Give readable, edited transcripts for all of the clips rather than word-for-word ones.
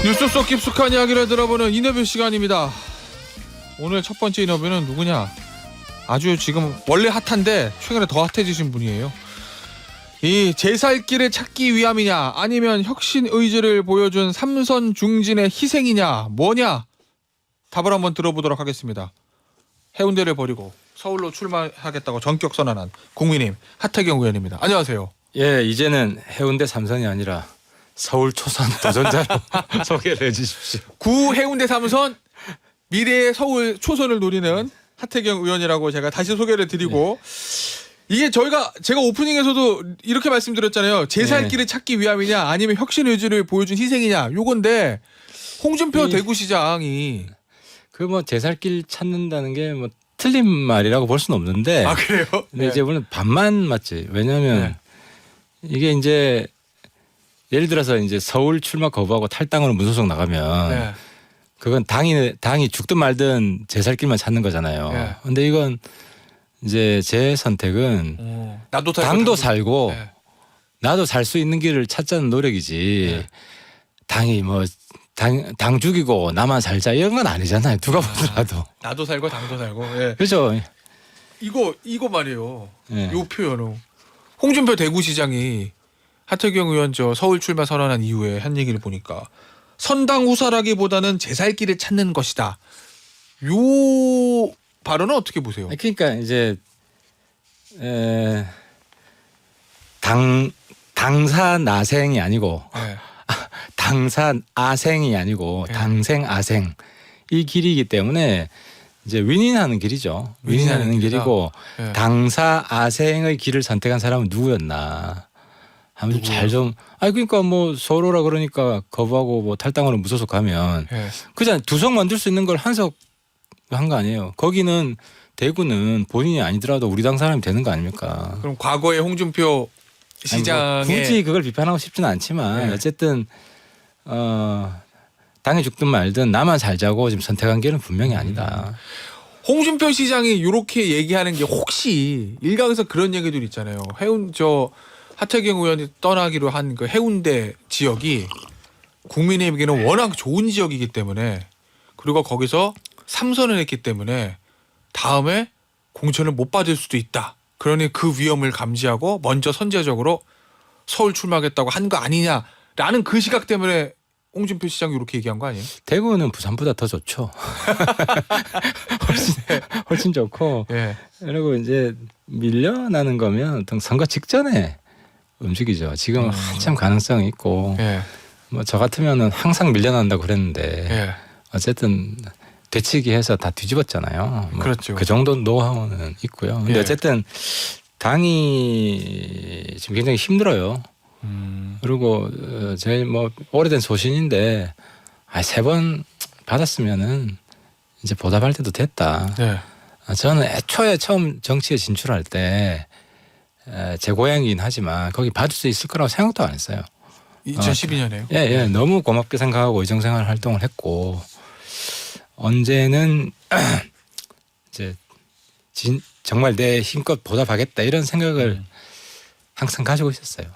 뉴스 속 깊숙한 이야기를 들어보는 인터뷰 시간입니다. 오늘 첫 번째 인터뷰는 누구냐? 아주 지금 원래 핫한데 최근에 더 핫해지신 분이에요. 이 제 살 길을 찾기 위함이냐 아니면 혁신 의지를 보여준 삼선 중진의 희생이냐 뭐냐? 답을 한번 들어보도록 하겠습니다. 해운대를 버리고 서울로 출마하겠다고 전격 선언한 국민의힘 하태경 의원입니다. 안녕하세요. 예, 이제는 해운대 삼선이 아니라 서울 초선 도전자로 소개를 해주십시오. 구 해운대 삼선 미래의 서울 초선을 노리는 하태경 의원이라고 제가 다시 소개를 드리고 이게 제가 오프닝에서도 이렇게 말씀드렸잖아요. 제 살 길을 찾기 위함이냐 아니면 혁신 의지를 보여준 희생이냐 요건데 홍준표 대구시장이 그 뭐 제살길 찾는다는 게 뭐 틀린 말이라고 볼 수는 없는데. 아 그래요? 근데 이제 물론 반만 맞지. 왜냐하면 이게 이제 예를 들어서 이제 서울 출마 거부하고 탈당으로 무소속 나가면 그건 당이 죽든 말든 제살길만 찾는 거잖아요. 근데 이건 이제 제 선택은 나도 살고 당도 살고 나도 살 수 있는 길을 찾자는 노력이지. 당이 뭐 당 죽이고 나만 살자 이런 건 아니잖아요. 누가 보더라도. 나도 살고 당도 살고. 그렇죠. 이거 말이에요. 요 표현은 홍준표 대구시장이 하태경 의원 서울 출마 선언한 이후에 한 얘기를 보니까 선당 후사라기보다는 제 살 길을 찾는 것이다. 요 발언은 어떻게 보세요? 그러니까 이제 당사 나생이 아니고 당사 아생이 아니고 당생 아생 이 길이기 때문에 이제 윈윈하는 길이죠. 윈윈하는 길이고 당사 아생의 길을 선택한 사람은 누구였나? 한번 잘 좀. 그러니까 뭐 서로라 그러니까 거부하고 뭐 탈당으로 무소속하면 그냥 두석 만들 수 있는 걸 한석 한 거 아니에요. 거기는 대구는 본인이 아니더라도 우리 당 사람이 되는 거 아닙니까? 그럼 과거에 홍준표 시장의 뭐 굳이 그걸 비판하고 싶지는 않지만 어쨌든 당이 죽든 말든 나만 살자고 지금 선택한 길은 분명히 아니다. 홍준표 시장이 이렇게 얘기하는 게 혹시 일각에서 그런 얘기들 있잖아요. 하태경 의원이 떠나기로 한 그 해운대 지역이 국민의힘에게는 워낙 좋은 지역이기 때문에 그리고 거기서 삼선을 했기 때문에 다음에 공천을 못 받을 수도 있다. 그러니 그 위험을 감지하고 먼저 선제적으로 서울 출마하겠다고 한 거 아니냐라는 그 시각 때문에 홍준표 시장이 이렇게 얘기한 거 아니에요? 대구는 부산보다 더 좋죠. 훨씬 좋고. 그리고 이제 밀려나는 거면 어떤 선거 직전에 움직이죠. 지금 한참 가능성이 있고 뭐 저 같으면은 항상 밀려난다고 그랬는데 어쨌든 되치기해서 다 뒤집었잖아요. 뭐 그렇죠. 그 정도 노하우는 있고요. 근데 어쨌든 당이 지금 굉장히 힘들어요. 그리고 제일 뭐 오래된 소신인데 3번 받았으면은 이제 보답할 때도 됐다. 저는 애초에 처음 정치에 진출할 때 제 고향이긴 하지만 거기 받을 수 있을 거라고 생각도 안 했어요. 2012년에요? 너무 고맙게 생각하고 의정생활 활동을 했고 언제는 이제 정말 내 힘껏 보답하겠다 이런 생각을 항상 가지고 있었어요.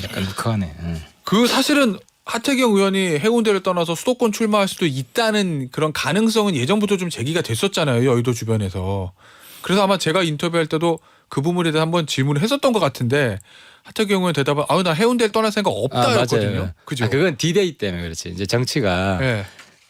약간 묵하네. 그 사실은 하태경 의원이 해운대를 떠나서 수도권 출마할 수도 있다는 그런 가능성은 예전부터 좀 제기가 됐었잖아요. 여의도 주변에서. 그래서 아마 제가 인터뷰할 때도 그 부분에 대해서 한번 질문을 했었던 것 같은데 하태경 의원 대답은 나 해운대를 떠날 생각 없다였거든요. 그죠? 그건 D-Day 때문에 그렇지. 이제 정치가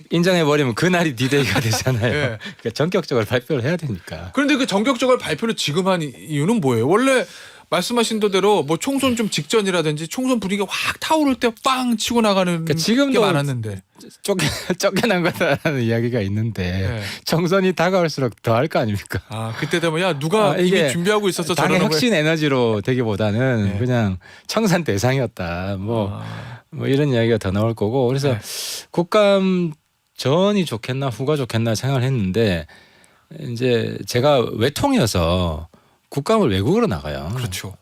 인정해버리면 그날이 D-Day가 되잖아요. 그러니까 전격적으로 발표를 해야 되니까. 그런데 그 전격적으로 발표를 지금 한 이유는 뭐예요? 원래 말씀하신 대로 뭐 총선 좀 직전이라든지 총선 분위기가 확 타오를 때 빵 치고 나가는 지금도 게 많았는데 쫓겨난 거다라는 이야기가 있는데 총선이 다가올수록 더 할 거 아닙니까? 그때 되면 누가 이미 준비하고 있었어. 당의 혁신 에너지로 되기보다는 그냥 청산 대상이었다. 뭐 이런 이야기가 더 나올 거고 그래서 국감 전이 좋겠나 후가 좋겠나 생각을 했는데 이제 제가 외통이어서 국감을 외국으로 나가요. 그렇죠.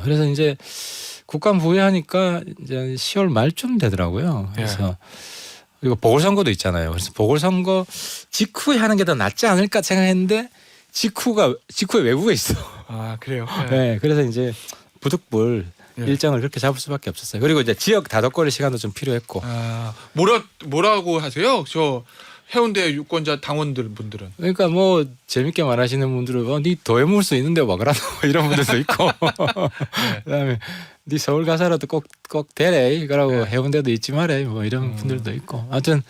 그래서 이제 국감 후에 하니까 이제 10월 말쯤 되더라고요. 그래서 그리고 보궐선거도 있잖아요. 그래서 보궐선거 직후에 하는 게 더 낫지 않을까 생각했는데 직후에 외국에 있어. 그래요? 네. 그래서 이제 부득불 예. 일정을 그렇게 잡을 수밖에 없었어요. 그리고 이제 지역 다독거릴 시간도 좀 필요했고. 뭐라고 하세요? 저 해운대 유권자 당원들 분들은. 그러니까 뭐 재밌게 말하시는 분들은 네 더 해물 수 있는데 와 그러노 이런 분들도 있고. 그다음에 네 서울 가서라도 꼭 대래 이거라고 네. 해운대도 잊지 말래 뭐 이런 분들도 있고. 아무튼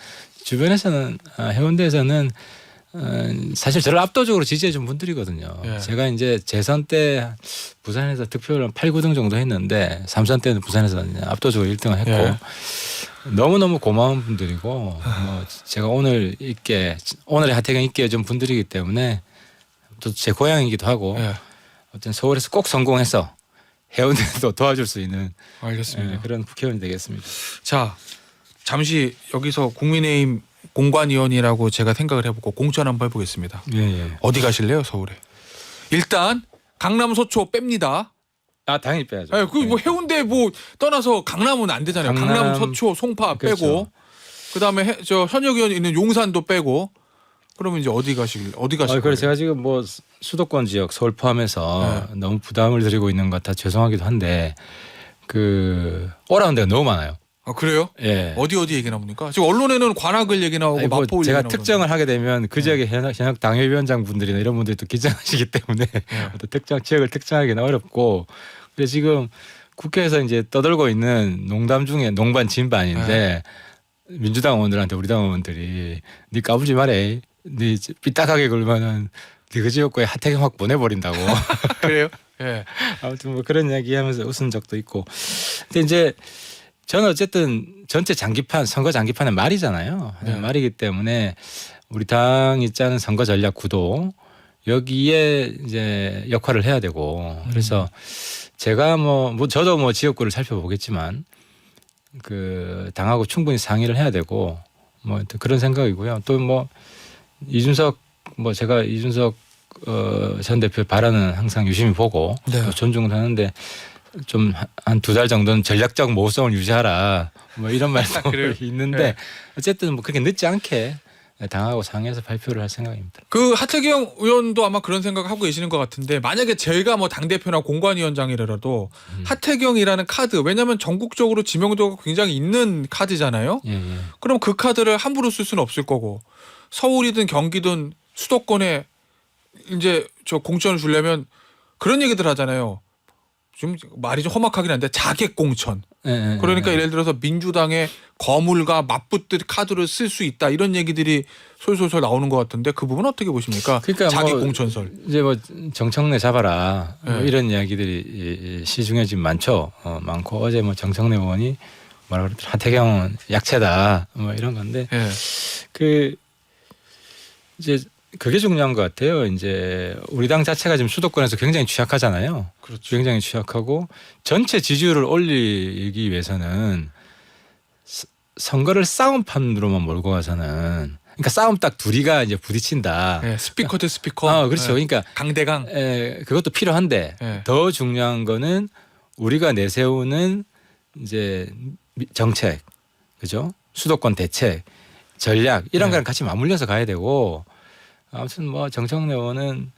주변에서는 해운대에서는 사실 저를 압도적으로 지지해 준 분들이거든요. 예. 제가 이제 재선 때 부산에서 득표를 8, 9등 정도 했는데 3선 때는 부산에서 압도적으로 1등을 했고 예. 너무너무 고마운 분들이고 뭐 제가 오늘의 하태경 있게 해준 분들이기 때문에 또 제 고향이기도 하고 예. 어떤 서울에서 꼭 성공해서 해운대도 도와줄 수 있는 알겠습니다. 그런 국회의원이 되겠습니다. 자, 잠시 여기서 국민의힘 공관위원이라고 제가 생각을 해보고 공천 한번 해보겠습니다. 예. 어디 가실래요, 서울에? 일단 강남 소초 뺍니다. 아 당연히 빼야죠. 예, 그뭐 해운대 뭐 떠나서 강남은 안 되잖아요. 강남 소초, 송파 그렇죠. 빼고, 그다음에 저 현역 의원 있는 용산도 빼고. 그러면 이제 어디 가실 그래서 거예요? 제가 지금 뭐 수도권 지역 서울 포함해서 너무 부담을 드리고 있는 것 같아 죄송하기도 한데 그 오라는 데가 너무 많아요. 아 그래요? 예. 어디 얘기 나옵니까? 지금 언론에는 관악을 얘기 나오고 아니, 뭐 마포 얘기 제가 나오고. 특정을 하게 되면 그 지역의 현역 당협위원장 분들이나 이런 분들이 또 긴장하시기 때문에 어떤 특정 지역을 특정하기는 어렵고 그래서 지금 국회에서 이제 떠들고 있는 농담 중에 농반 진반인데 민주당 의원들한테 우리 당 의원들이 네 까불지 말해. 네 삐딱하게 굴면은 네 그 지역구에 하태경 확 보내버린다고. 그래요? 예. 아무튼 뭐 그런 이야기하면서 웃은 적도 있고. 근데 이제 저는 어쨌든 전체 장기판 선거 장기판은 말이잖아요. 네. 말이기 때문에 우리 당이 짜는 선거 전략 구도 여기에 이제 역할을 해야 되고 그래서 제가 뭐 저도 뭐 지역구를 살펴보겠지만 그 당하고 충분히 상의를 해야 되고 뭐 그런 생각이고요. 또 뭐 이준석 제가 이준석 전 대표 발언은 항상 유심히 보고 네. 존중을 하는데 좀 한 2달 정도는 전략적 모호성을 유지하라 뭐 이런 말도 있는데 네. 어쨌든 뭐 그렇게 늦지 않게 당하고 상의해서 발표를 할 생각입니다. 그 하태경 의원도 아마 그런 생각 하고 계시는 것 같은데 만약에 제가 뭐 당대표나 공관위원장이라도 하태경이라는 카드 왜냐하면 전국적으로 지명도가 굉장히 있는 카드잖아요. 예. 그럼 그 카드를 함부로 쓸 수는 없을 거고 서울이든 경기든 수도권에 이제 저 공천을 주려면 그런 얘기들 하잖아요. 좀 말이 좀 험악하긴 한데 자객 공천. 그러니까 예를 들어서 민주당의 거물과 맞붙듯 카드를 쓸 수 있다 이런 얘기들이 솔솔솔 나오는 것 같은데 그 부분 어떻게 보십니까? 그러니까 자객 뭐 공천설. 이제 뭐 정청래 잡아라 뭐 네. 이런 이야기들이 시중에 지금 많죠. 많고 어제 뭐 정청래 의원이 뭐라 그랬더라 하태경은 약체다 뭐 이런 건데 예. 그 이제 그게 중요한 것 같아요. 이제 우리 당 자체가 지금 수도권에서 굉장히 취약하잖아요. 그렇죠. 굉장히 취약하고 전체 지지율을 올리기 위해서는 선거를 싸움판으로만 몰고 가서는 그러니까 싸움 딱 둘이가 이제 부딪힌다. 예. 스피커 대 스피커. 그렇죠. 예. 그러니까 강대강. 그것도 필요한데 예. 더 중요한 거는 우리가 내세우는 이제 정책, 그죠? 수도권 대책, 전략 이런 거랑 같이 맞물려서 가야 되고. 아무튼 뭐 정청래 의원은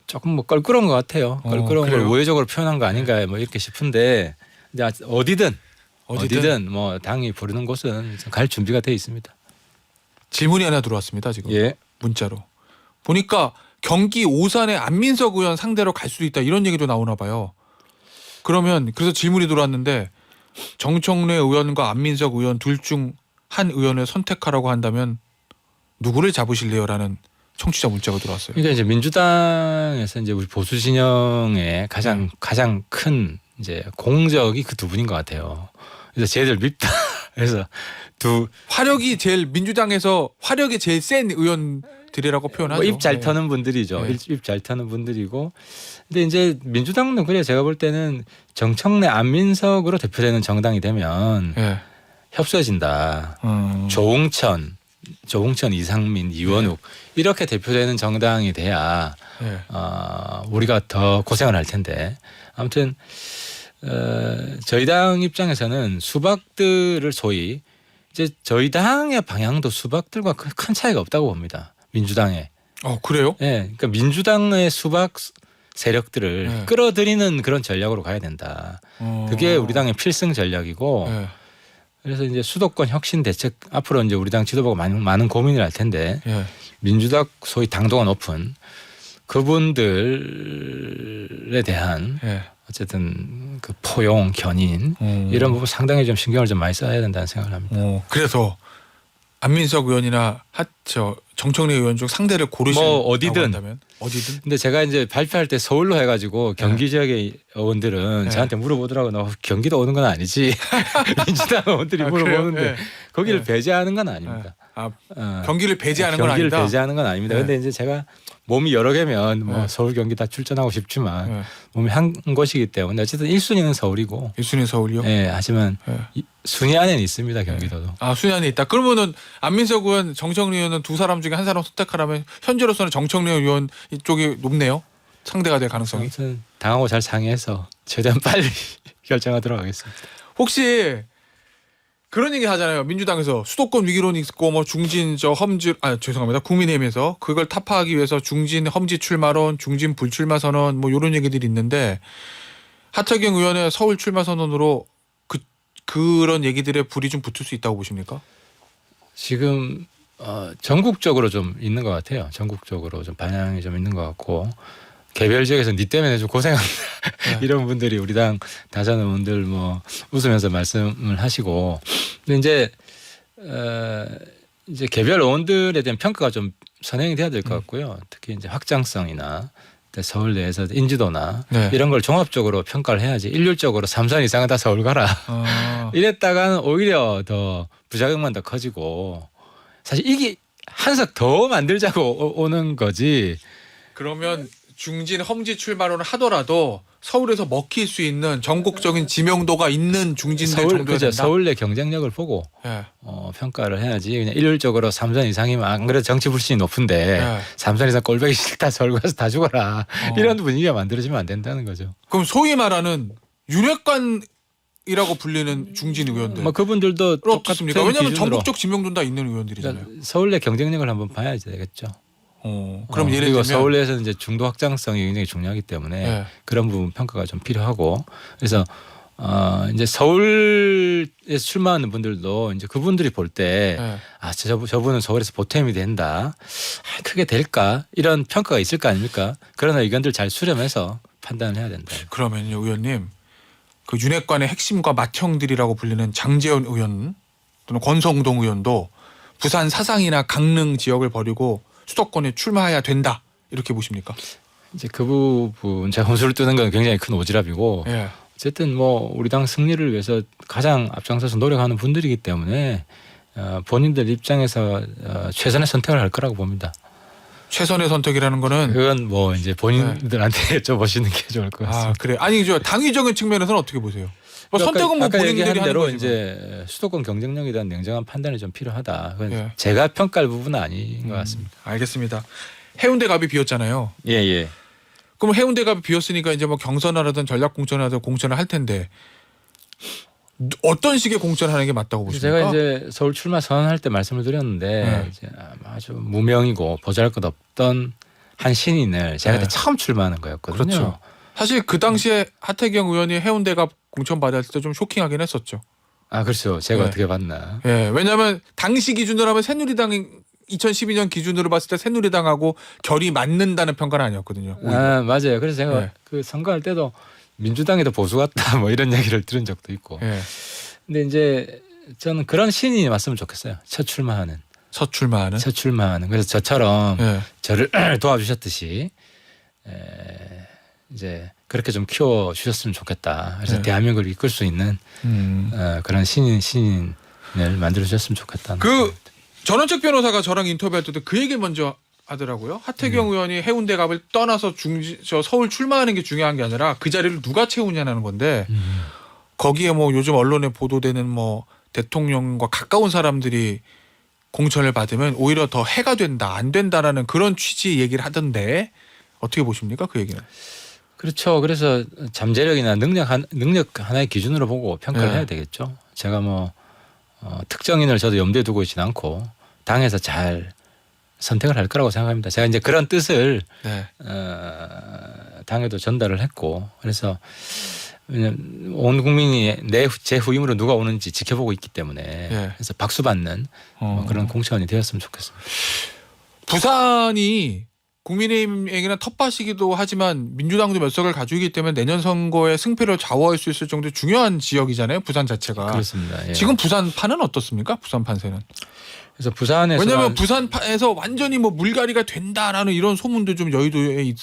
조금 뭐 껄끄러운 것 같아요. 껄끄러운 걸 그래요? 우회적으로 표현한 거 아닌가 뭐 이렇게 싶은데 이제 어디든 뭐 당이 부르는 곳은 갈 준비가 돼 있습니다. 질문이 하나 들어왔습니다. 지금 예. 문자로. 보니까 경기 오산의 안민석 의원 상대로 갈 수도 있다 이런 얘기도 나오나 봐요. 그러면 그래서 질문이 들어왔는데 정청래 의원과 안민석 의원 둘 중 한 의원을 선택하라고 한다면 누구를 잡으실래요라는 청취자 문자가 들어왔어요. 그러니까 이제 민주당에서 이제 우리 보수 진영의 가장 큰 이제 공적이 그 두 분인 것 같아요. 그래서 쟤들 밉다. 그래서 화력이 제일 민주당에서 화력이 제일 센 의원들이라고 표현하죠. 입 잘 터는 분들이죠. 네. 입 잘 터는 분들이고. 근데 이제 민주당은 그래 제가 볼 때는 정청래 안민석으로 대표되는 정당이 되면 예. 협소해진다. 조홍천, 이상민, 이원욱 이렇게 대표되는 정당이 돼야 예. 우리가 더 고생을 할 텐데 아무튼 저희 당 입장에서는 수박들을 소위 이제 저희 당의 방향도 수박들과 큰 차이가 없다고 봅니다. 민주당에. 그래요? 예, 그러니까 민주당의 수박 세력들을 네. 끌어들이는 그런 전략으로 가야 된다. 그게 우리 당의 필승 전략이고 네. 그래서 이제 수도권 혁신 대책 앞으로 이제 우리 당 지도부가 많은 고민을 할 텐데 예. 민주당 소위 당도가 높은 그분들에 대한 예. 어쨌든 그 포용, 견인 이런 부분 상당히 좀 신경을 좀 많이 써야 된다는 생각을 합니다. 그래서 안민석 의원이나 정청래 의원 중 상대를 고르시는 뭐 어디든. 한다면 어디든. 근데 제가 이제 발표할 때 서울로 해가지고 경기 지역의 의원들은 네. 저한테 물어보더라고요. 너 경기도 오는 건 아니지. 민주당 의원들이 물어보는데 그래요? 네. 거기를 네. 배제하는 건 아닙니다. 경기를 배제하는 건 경기를 아니다. 배제하는 건 아닙니다. 네. 근데 이제 제가 몸이 여러 개면 뭐 네. 서울 경기 다 출전하고 싶지만 네. 몸이 한 곳이기 때문에 어쨌든 1순위는 서울이고 1순위 서울이요? 예, 하지만 네. 순위 안에는 있습니다. 경기도도. 순위 안에 있다. 그러면은 안민석 의원, 정청래 의원은 두 사람 중에 한 사람 선택하라면 현재로서는 정청래 의원 이쪽이 높네요. 상대가 될 가능성이. 아무튼 당하고 잘 상의해서 최대한 빨리 결정하도록 하겠습니다. 혹시 그런 얘기 하잖아요. 민주당에서 수도권 위기론이 있고 뭐 중진 험지 죄송합니다. 국민의힘에서 그걸 타파하기 위해서 중진 험지 출마론, 중진 불출마 선언 뭐 이런 얘기들이 있는데 하태경 의원의 서울 출마 선언으로 그런 얘기들의 불이 좀 붙을 수 있다고 보십니까? 지금 전국적으로 좀 있는 것 같아요. 전국적으로 좀 반향이 좀 있는 것 같고 개별 지역에서 니 때문에 좀 고생한다 이런 분들이 우리 당 다산 의원들 뭐 웃으면서 말씀을 하시고 근데 이제 개별 의원들에 대한 평가가 좀 선행이 돼야 될 것 같고요. 특히 이제 확장성이나 서울 내에서 인지도나 네. 이런 걸 종합적으로 평가를 해야지 일률적으로 3선 이상은 다 서울 가라. 이랬다가는 오히려 더 부작용만 더 커지고 사실 이게 한석 더 만들자고 오는 거지. 그러면 중진 험지 출마론을 하더라도 서울에서 먹힐 수 있는 전국적인 지명도가 있는 중진들 정도야 된다. 서울 내 경쟁력을 보고 예. 평가를 해야지 그냥 일률적으로 3선 이상이면 안 그래도 정치 불신이 높은데 예. 3선 이상 꼴보기 싫다 서울 가서 다 죽어라 이런 분위기가 만들어지면 안 된다는 거죠. 그럼 소위 말하는 윤핵관이라고 불리는 중진 의원들 뭐 그분들도 어떻습니까? 똑같은 왜냐하면 기준으로. 전국적 지명도 다 있는 의원들이잖아요. 그러니까 서울 내 경쟁력을 한번 봐야지 되겠죠. 그럼 예를 그리고 들면 서울에서는 이제 중도 확장성이 굉장히 중요하기 때문에 예. 그런 부분 평가가 좀 필요하고 그래서 이제 서울에서 출마하는 분들도 이제 그분들이 볼 때 예. 저분은 서울에서 보탬이 된다. 크게 될까? 이런 평가가 있을 거 아닙니까? 그런 의견들 잘 수렴해서 판단을 해야 된다. 그러면요, 의원님. 그 윤핵관의 핵심과 맏형들이라고 불리는 장제원 의원 또는 권성동 의원도 부산 사상이나 강릉 지역을 버리고 수도권에 출마해야 된다. 이렇게 보십니까? 이제 그 부분 제가 혼수를 뜨는 건 굉장히 큰 오지랖이고 예. 어쨌든 뭐 우리 당 승리를 위해서 가장 앞장서서 노력하는 분들이기 때문에 본인들 입장에서 최선의 선택을 할 거라고 봅니다. 최선의 선택이라는 거는 그건 뭐 이제 본인들한테 여쭤보시는 게 좋을 것 같습니다. 그래. 아니 저 당위적인 측면에서는 어떻게 보세요? 뭐 선택은 뭐 아까 본인들이 얘기한 하는 대로 거지만. 이제 수도권 경쟁력에 대한 냉정한 판단이 좀 필요하다. 그건 예. 제가 평가할 부분은 아닌 것 같습니다. 알겠습니다. 해운대 갑이 비었잖아요. 예. 그럼 해운대 갑이 비었으니까 이제 뭐 경선하든 전략 공천하든 공천을 할 텐데 어떤 식의 공천하는 게 맞다고 보십니까? 제가 이제 서울 출마 선언할 때 말씀을 드렸는데 이제 아주 무명이고 보잘것없던 한 신인을 제가 그때 처음 출마하는 거였거든요. 그렇죠. 사실 그 당시에 하태경 의원이 해운대 갑 공천 받았을 때 좀 쇼킹하긴 했었죠. 그렇죠. 제가 네. 어떻게 봤나. 예, 왜냐하면 당시 기준으로 하면 새누리당이 2012년 기준으로 봤을 때 새누리당하고 결이 맞는다는 평가는 아니었거든요. 오히려. 맞아요. 그래서 제가 네. 그 선거할 때도 민주당이 더 보수 같다 뭐 이런 얘기를 들은 적도 있고. 예. 근데 이제 저는 그런 신인이 왔으면 좋겠어요. 첫 출마하는. 첫 출마하는. 그래서 저처럼 예. 저를 도와주셨듯이 이제 그렇게 좀 키워 주셨으면 좋겠다. 그래서 네. 대한민국을 이끌 수 있는 그런 신인을 만들어 주셨으면 좋겠다. 그 전원책 변호사가 저랑 인터뷰할 때도 그 얘기 먼저 하더라고요. 하태경 의원이 해운대 갑을 떠나서 서울 출마하는 게 중요한 게 아니라 그 자리를 누가 채우냐는 건데 거기에 뭐 요즘 언론에 보도되는 뭐 대통령과 가까운 사람들이 공천을 받으면 오히려 더 해가 된다, 안 된다라는 그런 취지 얘기를 하던데 어떻게 보십니까 그 얘기는? 그렇죠. 그래서 잠재력이나 능력 하나의 기준으로 보고 평가를 네. 해야 되겠죠. 제가 뭐 특정인을 저도 염두에 두고 있지는 않고 당에서 잘 선택을 할 거라고 생각합니다. 제가 이제 그런 뜻을 네. 당에도 전달을 했고 그래서 왜냐면 온 국민이 제 후임으로 누가 오는지 지켜보고 있기 때문에 예. 그래서 박수 받는 그런 공천이 되었으면 좋겠습니다. 부산이 국민의힘에게는 텃밭이기도 하지만 민주당도 몇 석을 가지고 있기 때문에 내년 선거의 승패를 좌우할 수 있을 정도의 중요한 지역이잖아요. 부산 자체가. 그렇습니다. 예. 지금 부산 판은 어떻습니까? 부산 판세는. 그래서 부산에서 왜냐하면 부산에서 완전히 뭐 물갈이가 된다라는 이런 소문도 좀 여의도에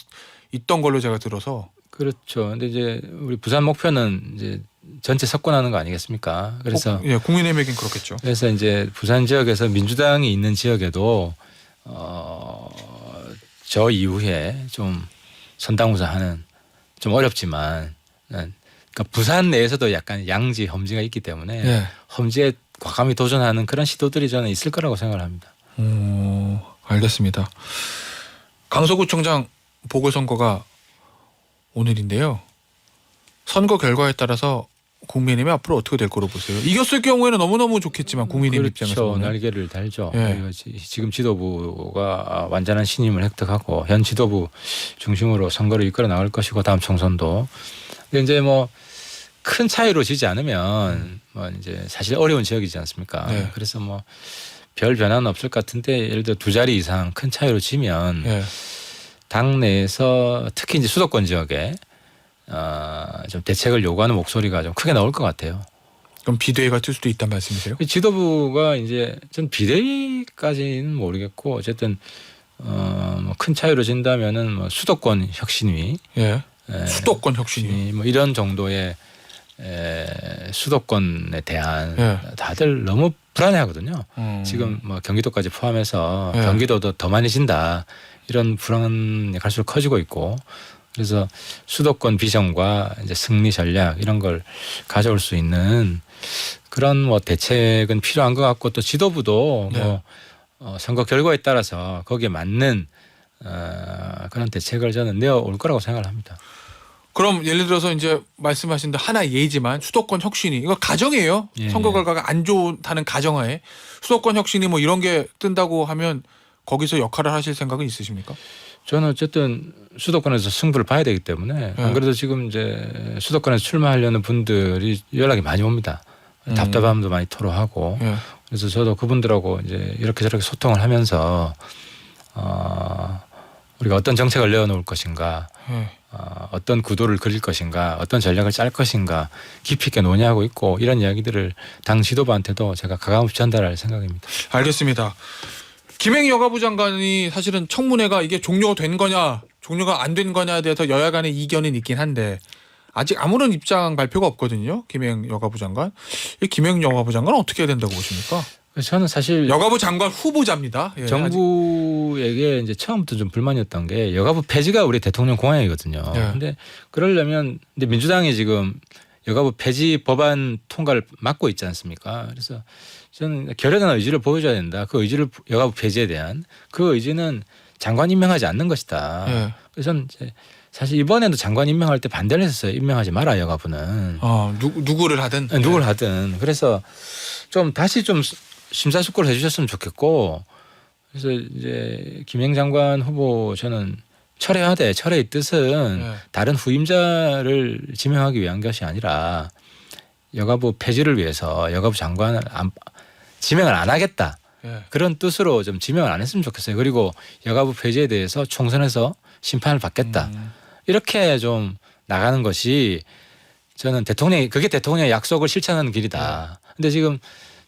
있던 걸로 제가 들어서. 그렇죠. 근데 이제 우리 부산 목표는 이제 전체 석권하는 거 아니겠습니까? 그래서 예, 국민의힘에겐 그렇겠죠. 그래서 이제 부산 지역에서 민주당이 있는 지역에도 저 이후에 좀 선당우사하는 좀 어렵지만 그러니까 부산 내에서도 약간 양지 험지가 있기 때문에 예. 험지에 과감히 도전하는 그런 시도들이 저는 있을 거라고 생각을 합니다. 알겠습니다. 강서구청장 보궐선거가 오늘인데요. 선거 결과에 따라서 국민의힘이 앞으로 어떻게 될 거로 보세요? 이겼을 경우에는 너무너무 좋겠지만 국민의힘 그렇죠. 입장에서는. 날개를 달죠. 예. 그리고 지금 지도부가 완전한 신임을 획득하고 현 지도부 중심으로 선거를 이끌어 나갈 것이고 다음 총선도. 근데 이제 뭐 큰 차이로 지지 않으면 뭐 이제 사실 어려운 지역이지 않습니까? 네. 그래서 뭐 별 변화는 없을 것 같은데 예를 들어 2자리 이상 큰 차이로 지면 예. 당 내에서 특히 이제 수도권 지역에 좀 대책을 요구하는 목소리가 좀 크게 나올 것 같아요. 그럼 비대위가 뜰 수도 있단 말씀이세요? 지도부가 이제 전 비대위까지는 모르겠고 어쨌든 뭐큰 차이로 진다면은 뭐 수도권 혁신위, 예. 수도권 혁신위. 뭐 이런 정도의 수도권에 대한 예. 다들 너무 불안해하거든요. 지금 뭐 경기도까지 포함해서 예. 경기도도 더 많이 진다 이런 불안이 갈수록 커지고 있고 그래서 수도권 비전과 이제 승리 전략 이런 걸 가져올 수 있는 그런 뭐 대책은 필요한 것 같고 또 지도부도 네. 뭐 선거 결과에 따라서 거기에 맞는 그런 대책을 저는 내어올 거라고 생각을 합니다. 그럼 예를 들어서 이제 말씀하신 데 하나의 예지만 수도권 혁신이 이거 가정이에요. 예. 선거 결과가 안 좋다는 가정하에 수도권 혁신이 뭐 이런 게 뜬다고 하면 거기서 역할을 하실 생각은 있으십니까? 저는 어쨌든 수도권에서 승부를 봐야 되기 때문에 안 그래도 지금 이제 수도권에서 출마하려는 분들이 연락이 많이 옵니다. 답답함도 많이 토로하고 예. 그래서 저도 그분들하고 이제 이렇게 저렇게 소통을 하면서 우리가 어떤 정책을 내어놓을 것인가 예. 어떤 구도를 그릴 것인가 어떤 전략을 짤 것인가 깊이 있게 논의하고 있고 이런 이야기들을 당 지도부한테도 제가 가감없이 전달할 생각입니다. 알겠습니다. 김행 여가부 장관이 사실은 청문회가 이게 종료가 된 거냐 종료가 안 된 거냐에 대해서 여야 간의 이견은 있긴 한데 아직 아무런 입장 발표가 없거든요. 김행 여가부 장관. 이 김행 여가부 장관은 어떻게 해야 된다고 보십니까? 저는 사실 여가부 장관 후보자입니다. 예, 정부에게 이제 처음부터 좀 불만이었던 게 여가부 폐지가 우리 대통령 공약이거든요. 그런데 예. 그러려면 근데 민주당이 지금 여가부 폐지 법안 통과를 막고 있지 않습니까? 그래서 저는 결연한 의지를 보여줘야 된다. 그 의지를 여가부 폐지에 대한 그 의지는 장관 임명하지 않는 것이다. 예. 그래서 저는 이제 사실 이번에도 장관 임명할 때 반대를 했어요. 임명하지 마라 여가부는. 누구를 하든. 누굴 하든. 그래서 좀 다시 좀 심사숙고를 해주셨으면 좋겠고 그래서 이제 김행 장관 후보 저는 철회하되 철회의 뜻은 예. 다른 후임자를 지명하기 위한 것이 아니라 여가부 폐지를 위해서 여가부 장관을 지명을 안 하겠다. 예. 그런 뜻으로 좀 지명을 안 했으면 좋겠어요. 그리고 여가부 폐지에 대해서 총선에서 심판을 받겠다. 이렇게 좀 나가는 것이 저는 그게 대통령의 약속을 실천하는 길이다. 근데 지금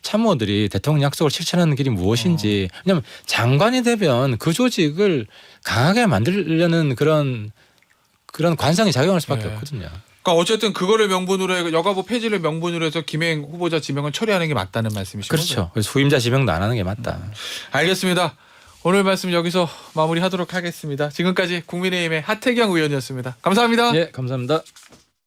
참모들이 대통령 약속을 실천하는 길이 무엇인지 왜냐하면 장관이 되면 그 조직을 강하게 만들려는 그런 관성이 작용할 수밖에 네. 없거든요. 그러니까 어쨌든 그거를 명분으로 해서 여가부 폐지를 명분으로 해서 김행 후보자 지명을 처리하는 게 맞다는 말씀이신 거죠? 그렇죠. 그래서 후임자 지명도 안 하는 게 맞다. 알겠습니다. 오늘 말씀 여기서 마무리하도록 하겠습니다. 지금까지 국민의힘의 하태경 의원이었습니다. 감사합니다. 예, 감사합니다.